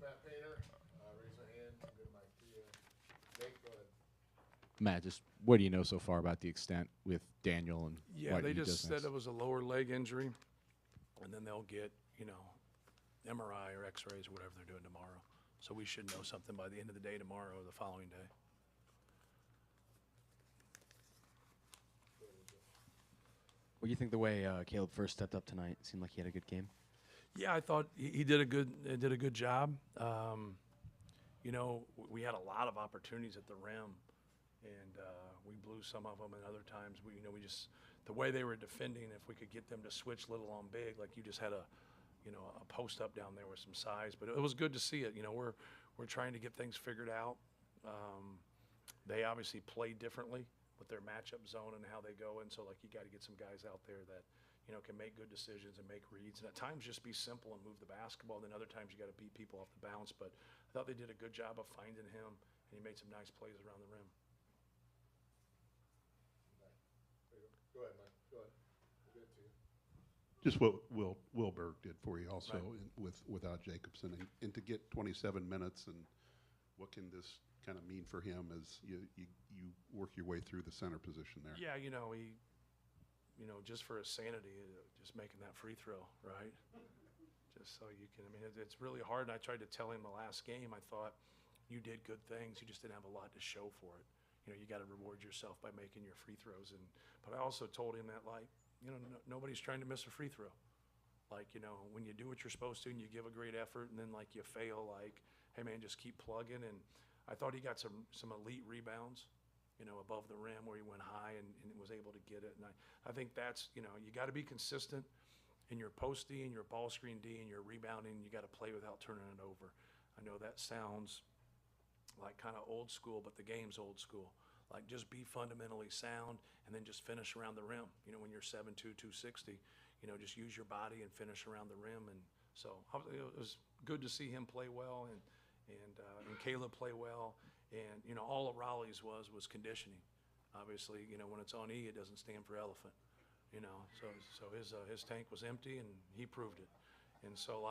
Matt Painter. Raise your hand. I'm good, Mike. Jake, go ahead. Matt, just what do you know so far about the extent with Daniel and Yeah, what they he just does said next? it was a lower leg injury, and then they'll get, MRI or X-rays or whatever they're doing tomorrow. So we should know something by the end of the day tomorrow or the following day. What do you think the way Caleb first stepped up tonight? Seemed like he had a good game. Yeah, I thought he did a good job. We had a lot of opportunities at the rim, and we blew some of them. And other times, we just the way they were defending. If we could get them to switch little on big, like you just had a post up down there with some size. But it was good to see it. We're trying to get things figured out. They obviously play differently with their matchup zone and how they go. And so, like, you got to get some guys out there that can make good decisions and make reads. And at times just be simple and move the basketball. Then other times you got to beat people off the bounce. But I thought they did a good job of finding him, and he made some nice plays around the rim. Go ahead, Mike. Go ahead. We'll get to you. Just what Will Berg did for you also Right. without Jacobson. And to get 27 minutes, and what can this kind of mean for him as you work your way through the center position there? Yeah, he just for his sanity, just making that free throw, right? Just so you can, it's really hard. And I tried to tell him the last game, I thought, you did good things. You just didn't have a lot to show for it. You got to reward yourself by making your free throws. But I also told him that, nobody's trying to miss a free throw. When you do what you're supposed to and you give a great effort and then, you fail, hey, man, just keep plugging. And I thought he got some elite rebounds, above the rim where he went high and was able to get it. And I think that's, you got to be consistent in your post D and your ball screen D and your rebounding. You got to play without turning it over. I know that sounds like kind of old school, but the game's old school. Just be fundamentally sound and then just finish around the rim. When you're 7'2", 260, just use your body and finish around the rim. And so it was good to see him play well and Caleb play well. And, all of Raleigh's was conditioning. Obviously, when it's on E, it doesn't stand for elephant. So his tank was empty, and he proved it. And so,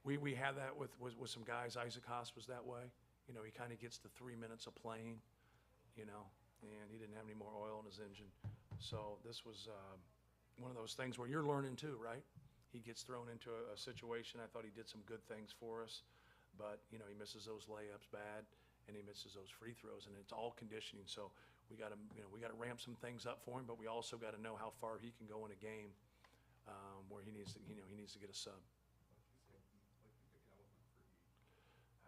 we had that with some guys. Isaac Haas was that way. He kind of gets to 3 minutes of playing, and he didn't have any more oil in his engine. So this was one of those things where you're learning too, right? He gets thrown into a situation. I thought he did some good things for us, but, he misses those layups bad, and he misses those free throws, and it's all conditioning. So we got to ramp some things up for him, but we also got to know how far he can go in a game where he needs to get a sub.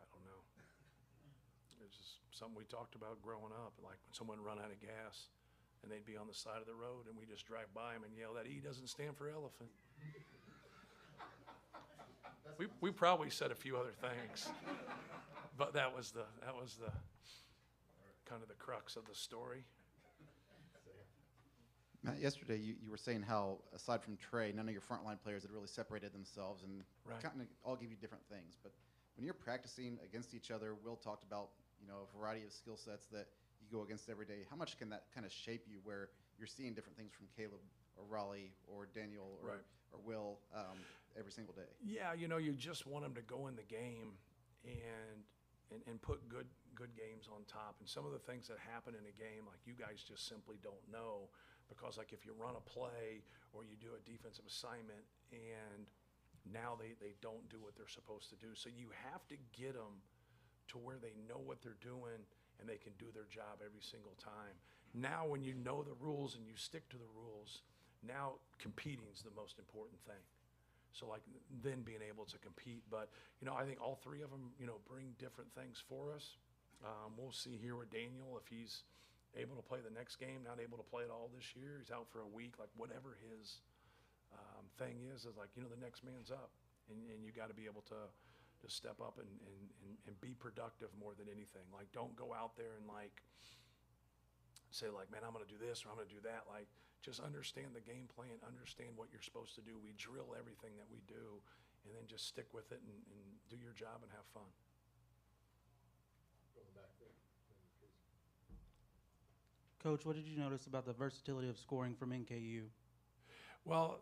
I don't know. It's just something we talked about growing up, like when someone run out of gas and they'd be on the side of the road and we just drive by them and yell, that E doesn't stand for elephant. We probably said a few other things, but that was the kind of the crux of the story. Matt, yesterday you were saying how, aside from Trey, none of your frontline players had really separated themselves and Right. kind of all give you different things. But when you're practicing against each other, Will talked about a variety of skill sets that you go against every day. How much can that kind of shape you where you're seeing different things from Caleb or Raleigh or Daniel or, Right. or Will every single day? Yeah, you just want them to go in the game and put good games on top. And some of the things that happen in a game, you guys just simply don't know, because if you run a play or you do a defensive assignment and now they don't do what they're supposed to do. So you have to get them to where they know what they're doing and they can do their job every single time. Now when you know the rules and you stick to the rules, now competing is the most important thing. So then being able to compete. But, I think all three of them, bring different things for us. We'll see here with Daniel if he's able to play the next game, not able to play it all this year. He's out for a week, whatever his thing is the next man's up. And you got to be able to step up and be productive more than anything. Don't go out there and say man, I'm going to do this or I'm going to do that. Just understand the game plan, understand what you're supposed to do. We drill everything that we do, and then just stick with it and do your job and have fun. Going back there. Coach, what did you notice about the versatility of scoring from NKU? Well,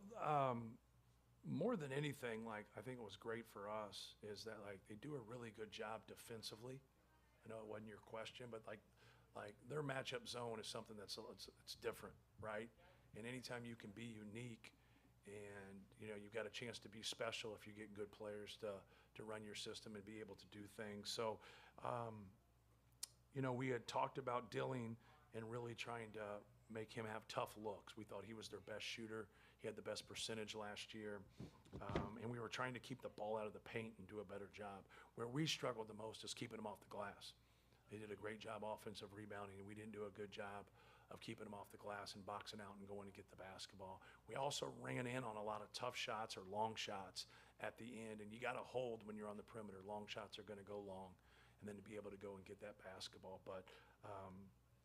more than anything, like, I think what was great for us is that, like, they do a really good job defensively. I know it wasn't your question, but like their matchup zone is something it's different, right? And anytime you can be unique and, you've got a chance to be special if you get good players to run your system and be able to do things. So, we had talked about Dilling and really trying to make him have tough looks. We thought he was their best shooter. He had the best percentage last year. And we were trying to keep the ball out of the paint and do a better job. Where we struggled the most is keeping them off the glass. They did a great job offensive rebounding, and we didn't do a good job of keeping them off the glass and boxing out and going to get the basketball. We also ran in on a lot of tough shots or long shots at the end, and you got to hold when you're on the perimeter. Long shots are going to go long, and then to be able to go and get that basketball. But,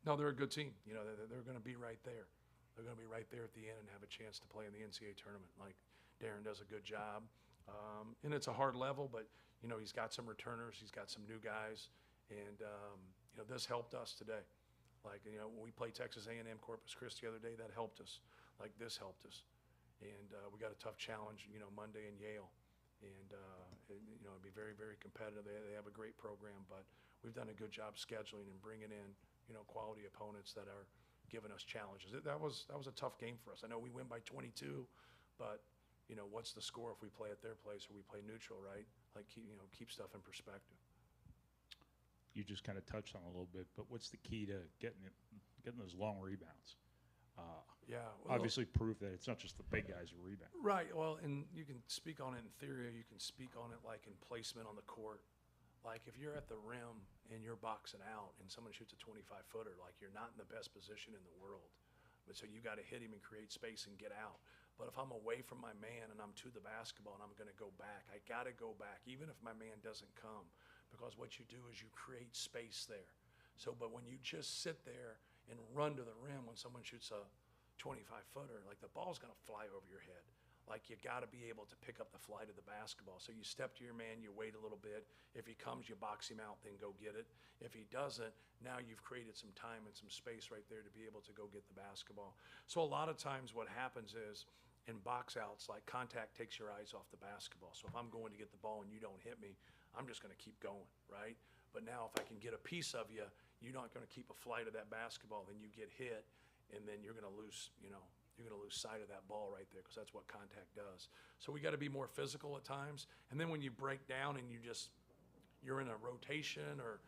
no, they're a good team. They're going to be right there. They're going to be right there at the end and have a chance to play in the NCAA tournament. Like, Darren does a good job. And it's a hard level, but, he's got some returners. He's got some new guys. And, this helped us today. Like, when we played Texas A&M Corpus Christi the other day, that helped us. Like, this helped us. And we got a tough challenge, Monday in Yale. And, it'd be very, very competitive. They have a great program, but we've done a good job scheduling and bringing in, quality opponents that are giving us challenges. That was a tough game for us. I know we win by 22, but, what's the score if we play at their place or we play neutral, right? Like, keep stuff in perspective. You just kind of touched on it a little bit, but what's the key to getting those long rebounds? Obviously prove that it's not just the big guys who rebound. Right. Well, and you can speak on it in theory, or you can speak on it like in placement on the court. Like, if you're at the rim and you're boxing out and someone shoots a 25-footer, like, you're not in the best position in the world. But so you got to hit him and create space and get out. But if I'm away from my man and I'm to the basketball and I'm going to go back, I got to go back, even if my man doesn't come. Because what you do is you create space there. So, but when you just sit there and run to the rim when someone shoots a 25-footer, like, the ball's going to fly over your head. Like, you got to be able to pick up the flight of the basketball. So you step to your man, you wait a little bit. If he comes, you box him out, then go get it. If he doesn't, now you've created some time and some space right there to be able to go get the basketball. So a lot of times what happens is in box outs, like, contact takes your eyes off the basketball. So if I'm going to get the ball and you don't hit me, I'm just going to keep going, right? But now if I can get a piece of you, you're not going to keep a flight of that basketball. Then you get hit, and then you're going to lose, you're going to lose sight of that ball right there, because that's what contact does. So we got to be more physical at times. And then when you break down and you're in a rotation, or,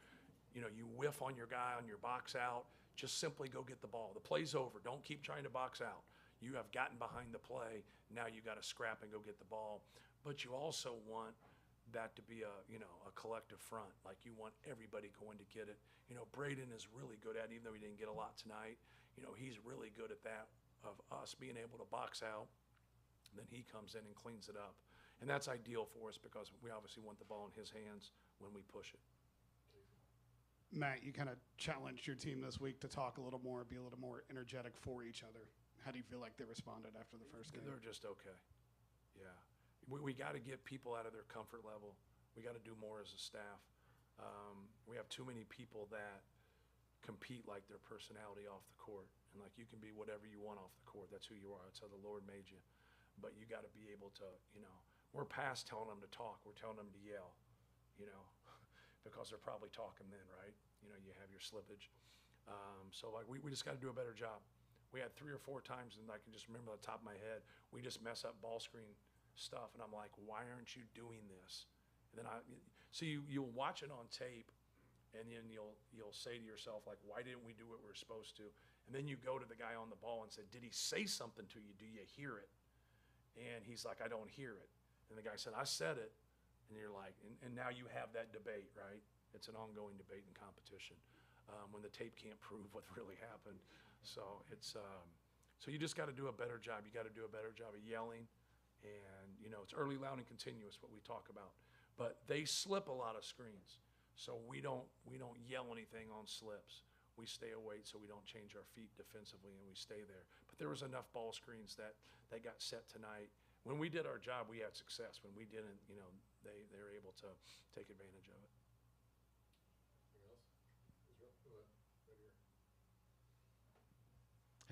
you whiff on your guy on your box out, just simply go get the ball. The play's over. Don't keep trying to box out. You have gotten behind the play. Now you got to scrap and go get the ball. But you also want that to be a collective front. Like, you want everybody going to get it. Braden is really good at it, even though he didn't get a lot tonight. He's really good at that, of us being able to box out. Then he comes in and cleans it up. And that's ideal for us, because we obviously want the ball in his hands when we push it. Matt, you kind of challenged your team this week to talk a little more, be a little more energetic for each other. How do you feel like they responded after the first game? They're just okay. Yeah. We got to get people out of their comfort level. We got to do more as a staff. We have too many people that compete like their personality off the court. And, like, you can be whatever you want off the court. That's who you are. That's how the Lord made you. But you got to be able to, we're past telling them to talk. We're telling them to yell, because they're probably talking then, right? You have your slippage. So, like, we just got to do a better job. We had 3 or 4 times, and I can just remember off the top of my head, we just mess up ball screen stuff, and I'm like, why aren't you doing this? And then so you'll watch it on tape, and then you'll say to yourself, like, why didn't we do what we were supposed to? And then you go to the guy on the ball and say, did he say something to you? Do you hear it? And he's like, I don't hear it. And the guy said, I said it. And you're like, and now you have that debate, right? It's an ongoing debate and competition when the tape can't prove what really happened. So so you just got to do a better job. You got to do a better job of yelling. And, it's early, loud, and continuous, what we talk about. But they slip a lot of screens. So we don't yell anything on slips. We stay away so we don't change our feet defensively, and we stay there. But there was enough ball screens that got set tonight. When we did our job, we had success. When we didn't, they were able to take advantage of it. Anything else? Israel? Go ahead.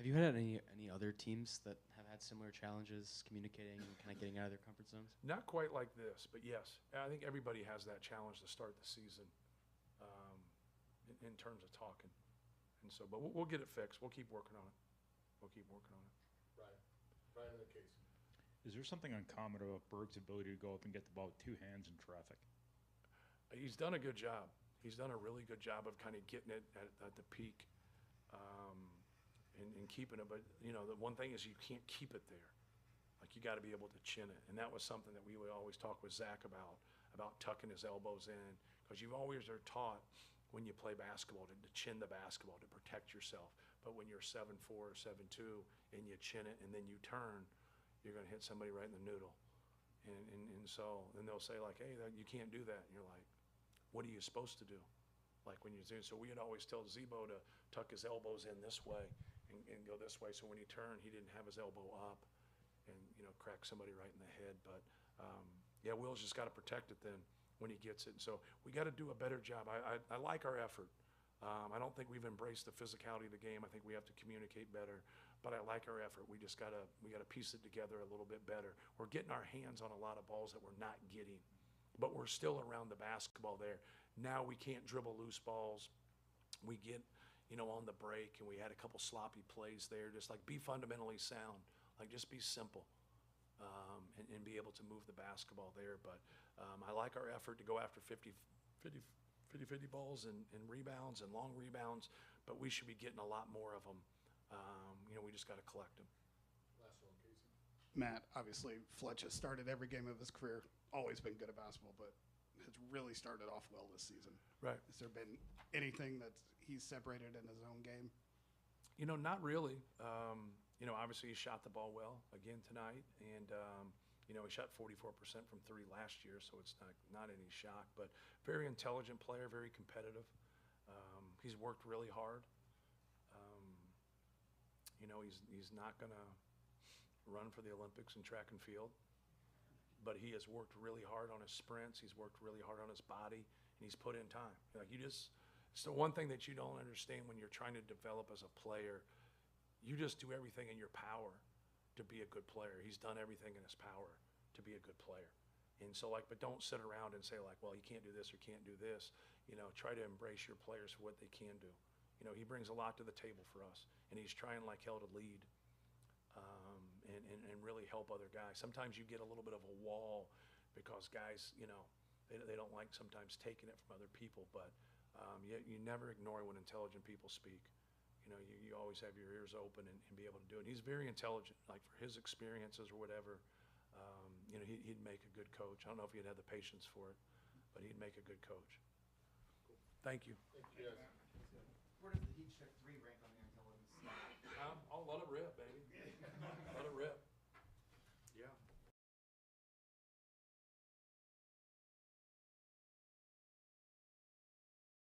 Right here. Have you had any other teams that have had had similar challenges communicating and kind of getting out of their comfort zones? Not quite like this, but yes, I think everybody has that challenge to start the season in terms of talking. And so, but we'll get it fixed. We'll keep working on it. We'll keep working on it. Ryan and Casey. Is there something uncommon about Berg's ability to go up and get the ball with 2 hands in traffic? He's done a good job. He's done a really good job of kind of getting it at the peak and keeping it. But, you know, the one thing is you can't keep it there. Like, you got to be able to chin it. And that was something that we would always talk with Zach about tucking his elbows in. Because you always are taught when you play basketball to chin the basketball, to protect yourself. But when you're 7'4", 7'2", and you chin it and then you turn, you're going to hit somebody right in the noodle. And so, then they'll say like, hey, you can't do that. And you're like, what are you supposed to do? Like when you're doing, so we'd always tell Zebo to tuck his elbows in this way and go this way. So when he turned, he didn't have his elbow up and, you know, crack somebody right in the head. But yeah, Will's just got to protect it then when he gets it. And so we got to do a better job. I like our effort. I don't think we've embraced the physicality of the game. I think we have to communicate better, but I like our effort. We just gotta piece it together a little bit better. We're getting our hands on a lot of balls that we're not getting, but we're still around the basketball there. Now we can't dribble loose balls. We get, you know, on the break, and we had a couple sloppy plays there. Just like be fundamentally sound, like just be simple, and be able to move the basketball there. But I like our effort to go after 50 balls and rebounds and long rebounds, but we should be getting a lot more of them. You know, we just got to collect them. Last one, Casey. Matt, obviously, Fletch has started every game of his career, always been good at basketball, but has really started off well this season. Right. Has there been anything that he's separated in his own game? You know, not really. You know, obviously he shot the ball well again tonight, and you know, he shot 44% from 3 last year, so it's not any shock. But very intelligent player, very competitive. He's worked really hard. You know, he's not going to run for the Olympics in track and field, but he has worked really hard on his sprints. He's worked really hard on his body, and he's put in time. Like, it's the one thing that you don't understand when you're trying to develop as a player. You just do everything in your power to be a good player. He's done everything in his power to be a good player. And so, like, but don't sit around and say, like, well, you can't do this or can't do this. You know, try to embrace your players for what they can do. You know, he brings a lot to the table for us, and he's trying like hell to lead and really help other guys. Sometimes you get a little bit of a wall because guys, you know, they don't like sometimes taking it from other people, but you never ignore when intelligent people speak. You know, you always have your ears open and be able to do it. And he's very intelligent, like for his experiences or whatever. You know, he'd make a good coach. I don't know if he'd have the patience for it, but he'd make a good coach. Thank you. Thank you, guys. Where does the heat check 3 rank on the intelligence? I'll let it rip.